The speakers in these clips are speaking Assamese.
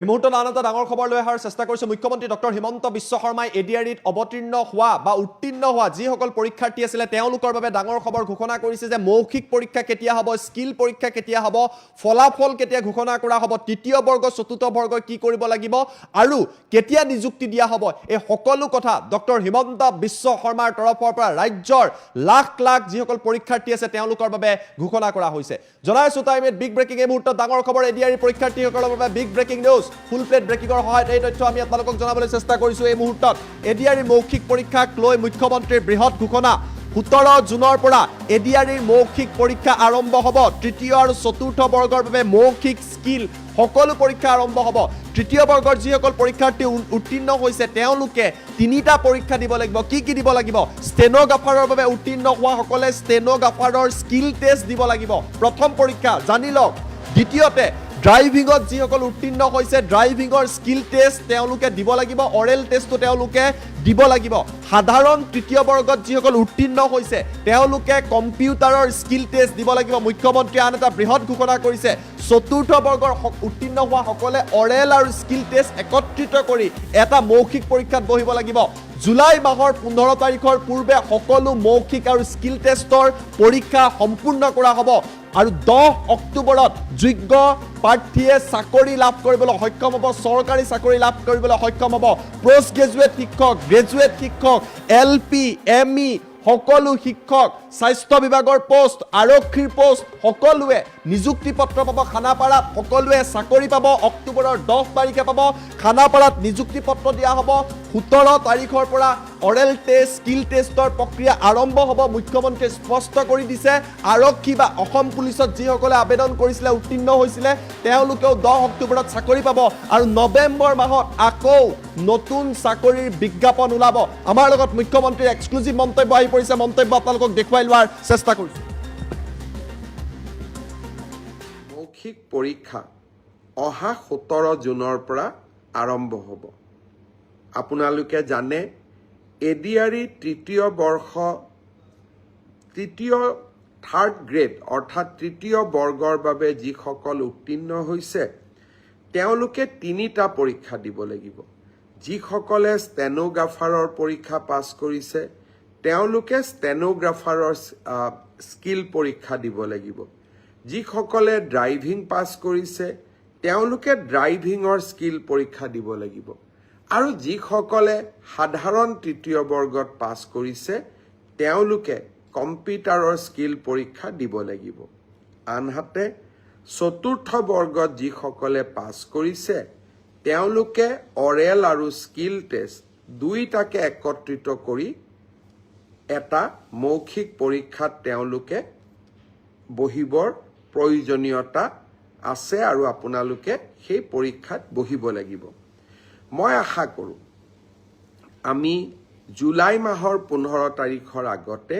এই মুহূৰ্তত আন এটা ডাঙৰ খবৰ লৈ অহাৰ চেষ্টা কৰিছে মুখ্যমন্ত্ৰী ডক্টৰ হিমন্ত বিশ্ব শৰ্মাই এডিআৰিত অৱতীৰ্ণ হোৱা বা উত্তীৰ্ণ হোৱা যিসকল পৰীক্ষাৰ্থী আছিলে তেওঁলোকৰ বাবে ডাঙৰ খবৰ ঘোষণা কৰিছে যে মৌখিক পৰীক্ষা কেতিয়া হ'ব, স্কিল পৰীক্ষা কেতিয়া হ'ব, ফলাফল কেতিয়া ঘোষণা কৰা হ'ব, তৃতীয় বৰ্গ চতুৰ্থ বৰ্গই কি কৰিব লাগিব আৰু কেতিয়া নিযুক্তি দিয়া হ'ব, এই সকলো কথা ডক্টৰ হিমন্ত বিশ্ব শৰ্মাৰ তৰফৰ পৰা ৰাজ্যৰ লাখ লাখ যিসকল পৰীক্ষাৰ্থী আছে তেওঁলোকৰ বাবে ঘোষণা কৰা হৈছে। জনাইছো টাইমত বিগ ব্ৰেকিং এই মুহূৰ্তত ডাঙৰ খবৰ এডিআৰি পৰীক্ষাৰ্থীসকলৰ বাবে big breaking news full plate ব্ৰেকিংৰ সহায়ত এই তথ্য আমি আপোনালোকক জনাবলৈ চেষ্টা কৰিছো। এই মুহূৰ্তত এডিআৰি মৌখিক পৰীক্ষাক লৈ মুখ্যমন্ত্ৰীৰ বৃহৎ ঘোষণা। 17 জুনৰ পৰা এডিআৰিৰ মৌখিক পৰীক্ষা আৰম্ভ হ'ব। তৃতীয় আৰু চতুৰ্থ বৰ্গৰ বাবে মৌখিক স্কিল সকলো পৰীক্ষা আৰম্ভ হ'ব। তৃতীয় বৰ্গৰ যিসকল পৰীক্ষাৰ্থী উত্তীৰ্ণ হৈছে তেওঁলোকে তিনিটা পৰীক্ষা দিব লাগিব। কি দিব লাগিব? ষ্টেনোগ্ৰাফাৰৰ বাবে উত্তীৰ্ণ হোৱা সকলে ষ্টেনোগ্ৰাফাৰৰ স্কিল টেষ্ট দিব লাগিব, প্ৰথম পৰীক্ষা জানি লওক। দ্বিতীয়তে ড্ৰাইভিঙত যিসকল উত্তীৰ্ণ হৈছে ড্ৰাইভিঙৰ স্কিল টেষ্ট তেওঁলোকে দিব লাগিব, অৰেল টেষ্টটো তেওঁলোকে দিব লাগিব। সাধাৰণ তৃতীয় বৰ্গত যিসকল উত্তীৰ্ণ হৈছে তেওঁলোকে কম্পিউটাৰৰ স্কিল টেষ্ট দিব লাগিব। মুখ্যমন্ত্ৰীয়ে আন এটা বৃহৎ ঘোষণা কৰিছে, চতুৰ্থ বৰ্গৰ উত্তীৰ্ণ হোৱা সকলে অৰেল আৰু স্কিল টেষ্ট একত্ৰিত কৰি এটা মৌখিক পৰীক্ষাত বহিব লাগিব। জুলাই মাহৰ 15 তাৰিখৰ পূৰ্বে সকলো মৌখিক আৰু স্কিল টেষ্টৰ পৰীক্ষা সম্পূৰ্ণ কৰা হ'ব আৰু 10 অক্টোবৰত যোগ্য প্ৰাৰ্থীয়ে চাকৰি লাভ কৰিবলৈ সক্ষম হ'ব, চৰকাৰী চাকৰি লাভ কৰিবলৈ সক্ষম হ'ব। পোষ্ট গ্ৰেজুৱেট শিক্ষক, গ্ৰেজুৱেট শিক্ষক, LP, ME সকলো শিক্ষক, স্বাস্থ্য বিভাগৰ পোষ্ট, আৰক্ষীৰ পোষ্ট সকলোৱে নিযুক্তি পত্ৰ পাব। খানাপাৰাত সকলোৱে চাকৰি পাব। অক্টোবৰৰ 10 তাৰিখে পাব। খানাপাৰাত নিযুক্তি পত্ৰ দিয়া হ'ব। 17 তাৰিখৰ পৰা অৰেল টেষ্ট, স্কিল টেষ্টৰ প্ৰক্ৰিয়া আৰম্ভ হ'ব। মুখ্যমন্ত্ৰীয়ে স্পষ্ট কৰি দিছে আৰক্ষী বা অসম পুলিচত যিসকলে আবেদন কৰিছিলে উত্তীৰ্ণ হৈছিলে তেওঁলোকেও 10 অক্টোবৰত চাকৰি পাব আৰু নৱেম্বৰ মাহত আকৌ নতুন চাকৰিৰ বিজ্ঞাপন ওলাব। আমাৰ লগত মুখ্যমন্ত্ৰীৰ এক্সক্লুজিভ মন্তব্য আহি পৰিছে, মন্তব্য আপোনালোকক দেখুৱাই লোৱাৰ চেষ্টা কৰিছোঁ। মৌখিক পৰীক্ষা অহা 17 জুনৰ পৰা আৰম্ভ হ'ব। আপোনালোকে জানে এডিআৰি থাৰ্ড গ্ৰেড অৰ্থাৎ তৃতীয় বৰ্গৰ বাবে যিসকল উত্তীৰ্ণ হৈছে তেওঁলোকে তিনিটা পৰীক্ষা দিব লাগিব। যিসকলে ষ্টেনোগ্ৰাফাৰৰ পৰীক্ষা পাছ কৰিছে তেওঁলোকে ষ্টেনোগ্ৰাফাৰৰ স্কিল পৰীক্ষা দিব লাগিব। যিসকলে ড্ৰাইভিং পাছ কৰিছে তেওঁলোকে ড্ৰাইভিঙৰ স্কিল পৰীক্ষা দিব লাগিব আৰু যিসকলে সাধাৰণ তৃতীয় বৰ্গত পাছ কৰিছে তেওঁলোকে কম্পিউটাৰৰ স্কিল পৰীক্ষা দিব লাগিব। আনহাতে চতুৰ্থ বৰ্গত যিসকলে পাছ কৰিছে তেওঁলোকে অৰেল আৰু স্কিল টেষ্ট দুইটাকে একত্ৰিত কৰি এটা মৌখিক পৰীক্ষাত তেওঁলোকে বহিবৰ প্ৰয়োজনীয়তা আছে আৰু আপোনালোকে সেই পৰীক্ষাত বহিব লাগিব। মই আশা কৰোঁ আমি জুলাই মাহৰ 15 তাৰিখৰ আগতে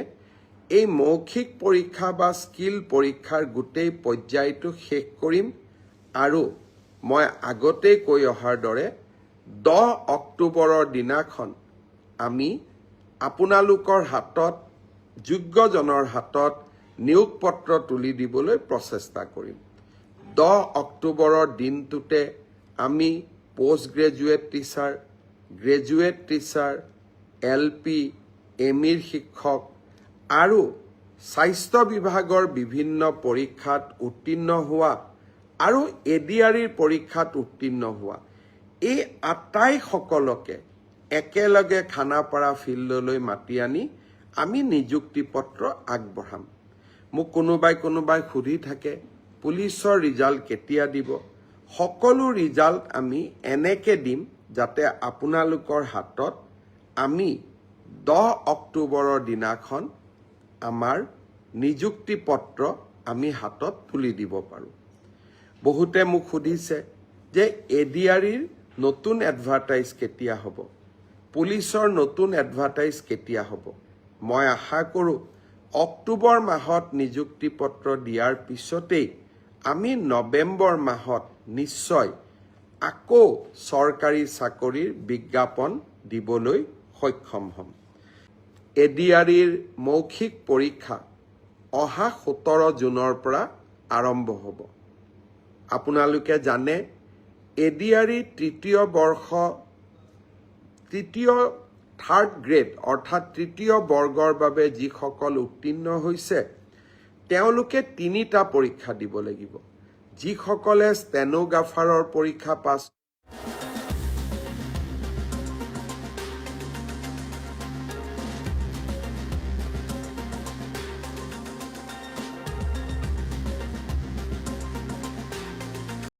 এই মৌখিক পৰীক্ষা বা স্কিল পৰীক্ষাৰ গোটেই পৰ্যায়টো শেষ কৰিম আৰু মই আগতেই কৈ অহাৰ দৰে 10 অক্টোবৰৰ দিনাখন আমি আপোনালোকৰ হাতত যোগ্যজনৰ হাতত নিয়োগ পত্ৰ তুলি দিবলৈ প্ৰচেষ্টা কৰিম। 10 অক্টোবৰৰ দিনটোতে আমি post graduate teacher, graduate teacher, LP, ME শিক্ষক আৰু স্বাস্থ্য বিভাগৰ বিভিন্ন পৰীক্ষাত উত্তীৰ্ণ হোৱা আৰু এডিআৰিৰ পৰীক্ষাত উত্তীৰ্ণ হোৱা এই আটাইসকলকে একেলগে খানাপাৰা ফিল্ডলৈ মাতি আনি আমি নিযুক্তি পত্ৰ আগবঢ়াম। মোক কোনোবাই সুধি থাকে পুলিচৰ ৰিজাল্ট কেতিয়া দিব। সকলো ৰিজাল্ট আমি এনেকে দিম যাতে আপোনালোকৰ হাতত আমি 10 অক্টোবৰৰ দিনাখন আমাৰ নিযুক্তি পত্ৰ আমি হাতত তুলি দিব পাৰোঁ। বহুতে মোক সুধিছে যে এডিআৰিৰ নতুন এডভাৰটাইজ কেতিয়া হ'ব, পুলিচৰ নতুন এডভাৰটাইজ কেতিয়া হ'ব। মই আশা কৰোঁ অক্টোবৰ মাহত নিযুক্তি পত্ৰ দিয়াৰ পিছতেই আমি নৱেম্বৰ মাহত নিশ্চয় আকৌ চৰকাৰী চাকৰিৰ বিজ্ঞাপন দিবলৈ সক্ষম হ'ম। এডিআৰিৰ মৌখিক পৰীক্ষা অহা 17 জুনৰ পৰা আৰম্ভ হ'ব। আপোনালোকে জানে এডিআৰই থাৰ্ড গ্ৰেড অৰ্থাৎ তৃতীয় বৰ্গৰ বাবে যিসকল উত্তীৰ্ণ হৈছে তেওঁলোকে 3টা পৰীক্ষা দিব লাগিব। যিসকলে ষ্টেনোগ্ৰাফাৰৰ পৰীক্ষা পাছ